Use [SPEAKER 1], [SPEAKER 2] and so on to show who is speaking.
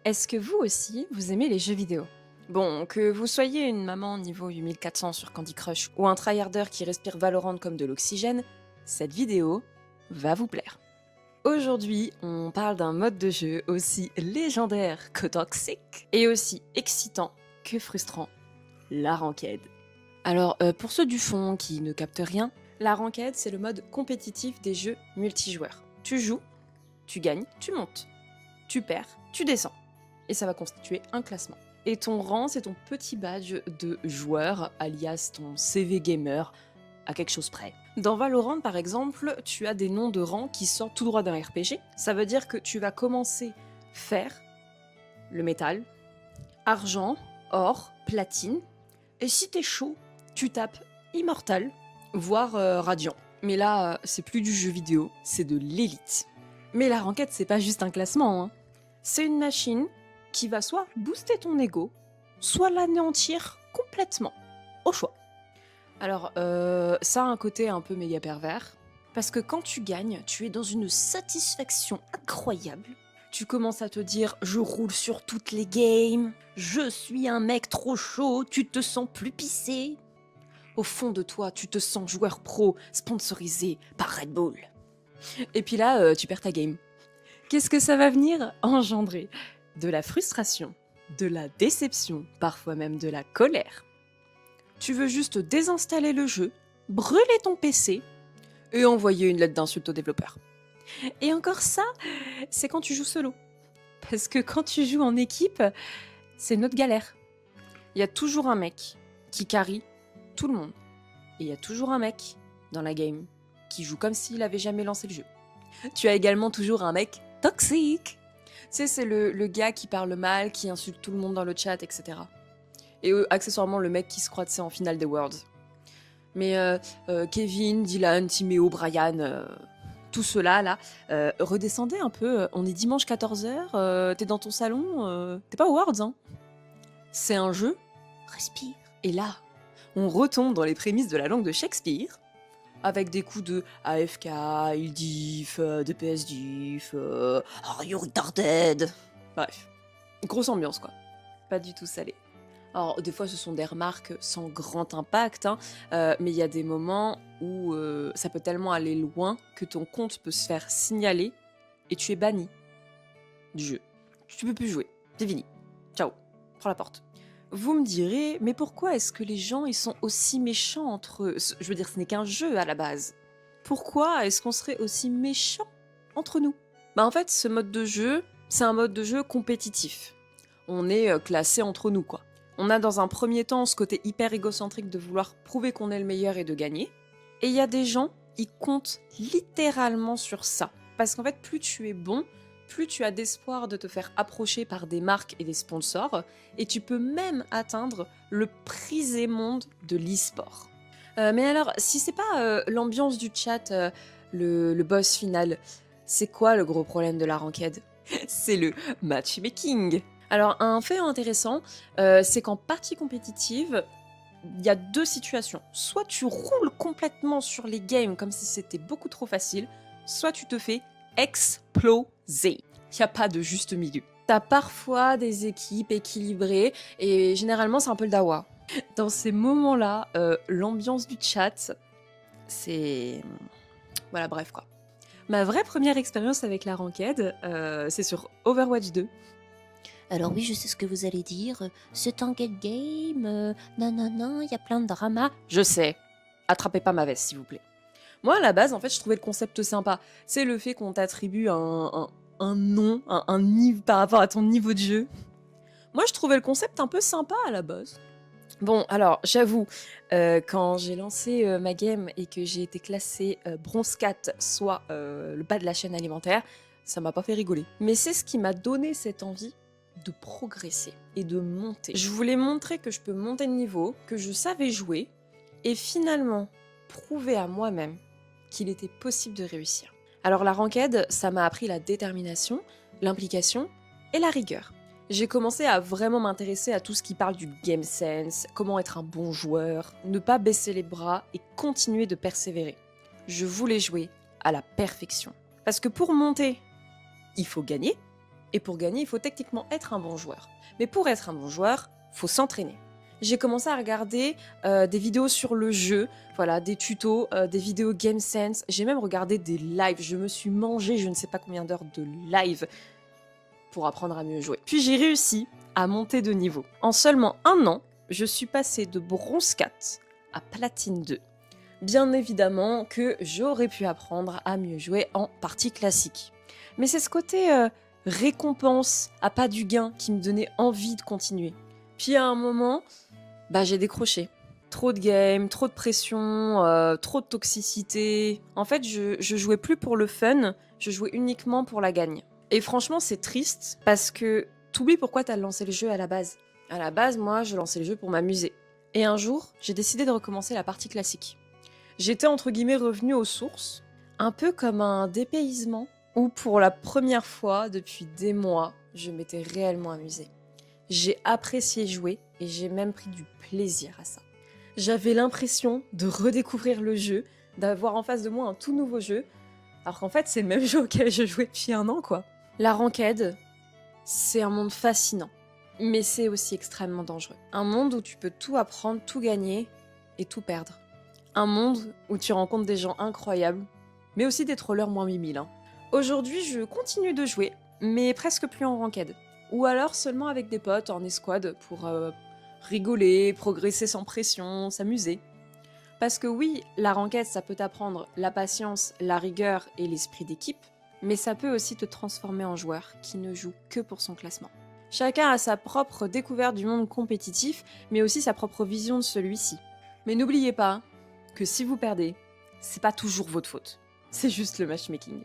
[SPEAKER 1] Est-ce que vous aussi, vous aimez les jeux vidéo? Bon, que vous soyez une maman niveau 8400 sur Candy Crush ou un tryharder qui respire Valorant comme de l'oxygène, cette vidéo va vous plaire. Aujourd'hui, on parle d'un mode de jeu aussi légendaire que toxique et aussi excitant que frustrant, la ranked. Alors, pour ceux du fond qui ne captent rien, la ranked, c'est le mode compétitif des jeux multijoueurs. Tu joues, tu gagnes, tu montes. Tu perds, tu descends. Et ça va constituer un classement. Et ton rang, c'est ton petit badge de joueur, alias ton CV gamer, à quelque chose près. Dans Valorant, par exemple, tu as des noms de rangs qui sortent tout droit d'un RPG. Ça veut dire que tu vas commencer fer, le métal, argent, or, platine. Et si t'es chaud, tu tapes immortal, voire radiant. Mais là, c'est plus du jeu vidéo, c'est de l'élite. Mais la ranked, c'est pas juste un classement, hein. C'est une machine qui va soit booster ton ego, soit l'anéantir complètement, au choix. Alors, ça a un côté un peu méga pervers, parce que quand tu gagnes, tu es dans une satisfaction incroyable. Tu commences à te dire, je roule sur toutes les games, je suis un mec trop chaud, tu te sens plus pissé. Au fond de toi, tu te sens joueur pro, sponsorisé par Red Bull. Et puis là, tu perds ta game. Qu'est-ce que ça va venir engendrer? De la frustration, de la déception, parfois même de la colère. Tu veux juste désinstaller le jeu, brûler ton PC et envoyer une lettre d'insulte au développeur. Et encore ça, c'est quand tu joues solo. Parce que quand tu joues en équipe, c'est notre galère. Il y a toujours un mec qui carry tout le monde. Et il y a toujours un mec dans la game qui joue comme s'il avait jamais lancé le jeu. Tu as également toujours un mec toxique. Tu sais, c'est le gars qui parle mal, qui insulte tout le monde dans le chat, etc. Et accessoirement, le mec qui se croit, en finale des Worlds. Mais Kevin, Dylan, Timéo, Brian, tout cela là, redescendez un peu. On est dimanche 14h, t'es dans ton salon, t'es pas aux Worlds, hein. C'est un jeu, respire. Et là, on retombe dans les prémices de la langue de Shakespeare, avec des coups de AFK, il diff, DPS diff, Are you retarded? Bref, grosse ambiance quoi. Pas du tout salé. Alors, des fois, ce sont des remarques sans grand impact, hein, mais il y a des moments où ça peut tellement aller loin que ton compte peut se faire signaler et tu es banni du jeu. Tu peux plus jouer. C'est fini. Ciao. Prends la porte. Vous me direz, mais pourquoi est-ce que les gens ils sont aussi méchants entre eux? Je veux dire, ce n'est qu'un jeu à la base. Pourquoi est-ce qu'on serait aussi méchants entre nous? Bah en fait, ce mode de jeu, c'est un mode de jeu compétitif. On est classé entre nous, quoi. On a dans un premier temps ce côté hyper égocentrique de vouloir prouver qu'on est le meilleur et de gagner. Et il y a des gens, ils comptent littéralement sur ça. Parce qu'en fait, plus tu es bon, plus tu as d'espoir de te faire approcher par des marques et des sponsors, et tu peux même atteindre le prisé monde de l'e-sport. Mais alors, si c'est pas l'ambiance du chat, le boss final, c'est quoi le gros problème de la ranked? C'est le matchmaking. Alors, un fait intéressant, c'est qu'en partie compétitive, il y a deux situations. Soit tu roules complètement sur les games comme si c'était beaucoup trop facile, soit tu te fais exploser. Il n'y a pas de juste milieu. T'as parfois des équipes équilibrées et généralement c'est un peu le dawa. Dans ces moments-là, l'ambiance du chat, c'est... Voilà, bref quoi. Ma vraie première expérience avec la ranked, c'est sur Overwatch 2.
[SPEAKER 2] Alors oui, je sais ce que vous allez dire. C'est un get game. Non, non, non, il y a plein de drama.
[SPEAKER 1] Je sais. Attrapez pas ma veste, s'il vous plaît. Moi, à la base, en fait, je trouvais le concept sympa. C'est le fait qu'on t'attribue un nom, un niveau par rapport à ton niveau de jeu. Moi, je trouvais le concept un peu sympa à la base. Bon, alors, j'avoue, quand j'ai lancé ma game et que j'ai été classée bronze 4, soit le bas de la chaîne alimentaire, ça m'a pas fait rigoler. Mais c'est ce qui m'a donné cette envie de progresser et de monter. Je voulais montrer que je peux monter de niveau, que je savais jouer, et finalement prouver à moi-même qu'il était possible de réussir. Alors la ranked, ça m'a appris la détermination, l'implication et la rigueur. J'ai commencé à vraiment m'intéresser à tout ce qui parle du game sense, comment être un bon joueur, ne pas baisser les bras et continuer de persévérer. Je voulais jouer à la perfection. Parce que pour monter, il faut gagner, Et pour gagner, il faut techniquement être un bon joueur. Mais pour être un bon joueur, faut s'entraîner. J'ai commencé à regarder des vidéos sur le jeu, voilà, des tutos, des vidéos Game Sense. J'ai même regardé des lives. Je me suis mangé je ne sais pas combien d'heures de live pour apprendre à mieux jouer. Puis j'ai réussi à monter de niveau. En seulement 1 an, je suis passée de bronze 4 à platine 2. Bien évidemment que j'aurais pu apprendre à mieux jouer en partie classique. Mais c'est ce côté récompense à pas du gain qui me donnait envie de continuer. Puis à un moment, j'ai décroché. Trop de games, trop de pression, trop de toxicité. En fait, je jouais plus pour le fun, je jouais uniquement pour la gagne. Et franchement, c'est triste parce que t'oublies pourquoi t'as lancé le jeu à la base. À la base, moi, je lançais le jeu pour m'amuser. Et un jour, j'ai décidé de recommencer la partie classique. J'étais entre guillemets revenue aux sources, un peu comme un dépaysement où pour la première fois depuis des mois, je m'étais réellement amusée. J'ai apprécié jouer et j'ai même pris du plaisir à ça. J'avais l'impression de redécouvrir le jeu, d'avoir en face de moi un tout nouveau jeu, alors qu'en fait c'est le même jeu auquel je jouais depuis 1 an quoi. La ranked, c'est un monde fascinant, mais c'est aussi extrêmement dangereux. Un monde où tu peux tout apprendre, tout gagner et tout perdre. Un monde où tu rencontres des gens incroyables, mais aussi des trollers moins 8000. Aujourd'hui, je continue de jouer, mais presque plus en ranked. Ou alors seulement avec des potes en escouade pour rigoler, progresser sans pression, s'amuser. Parce que oui, la ranked, ça peut t'apprendre la patience, la rigueur et l'esprit d'équipe, mais ça peut aussi te transformer en joueur qui ne joue que pour son classement. Chacun a sa propre découverte du monde compétitif, mais aussi sa propre vision de celui-ci. Mais n'oubliez pas que si vous perdez, c'est pas toujours votre faute. C'est juste le matchmaking.